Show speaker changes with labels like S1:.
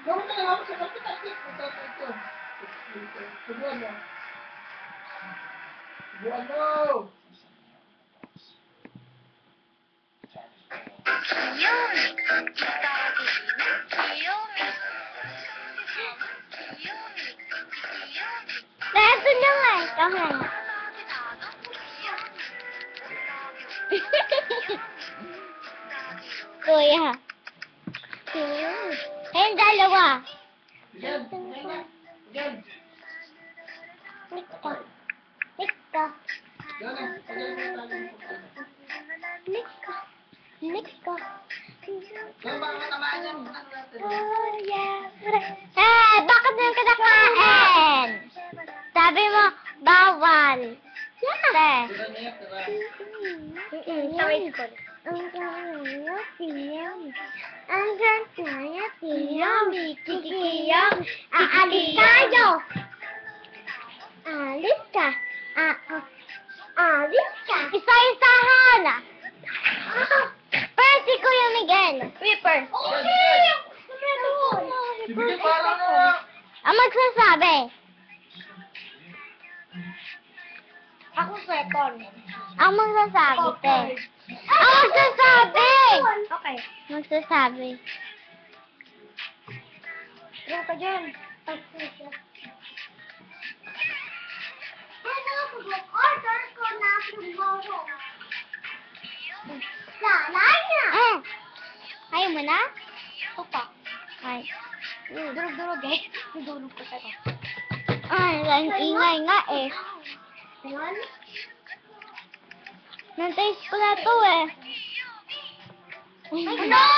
S1: Gawin ka lang ako sa kapitan. Ito. Subuan mo. Subuan mo.
S2: Nasa na nga. Ikaw nga. Kuya. Ayun, dalawa.
S1: Yan. Yan.
S2: Nika. Nika.
S1: Yan.
S2: Nika. Nika.
S1: Yan, baka matamaan yan. Ano natin?
S2: Oh, yeah. Eh, bakit yung kinakain? Sabi mo, bawal. Yeah.
S1: Tira niya, tira.
S2: Sa high school. Ang kaya tiyam. Ang kaya tiyam. Kikiyam. Aalis tayo. Alis ka. Alis ka. Isa-isahan. First, si Kuya Miguel. Ripper.
S1: Sige, parang na.
S2: Ang magsasabi.
S3: Ako second.
S2: Ang magsasabi, te. Ang magsasabi!
S3: Okay.
S2: Magsasabi.
S3: Go ka dyan.
S2: Order ko na siguro. Lalay na! Ayaw mo na?
S3: Ito pa.
S2: Ay.
S3: Durog-durog eh. Durog ko sa ito.
S2: Ay, ang ingay nga eh.
S3: One.
S2: Nantaste ko na to eh.
S3: Ano?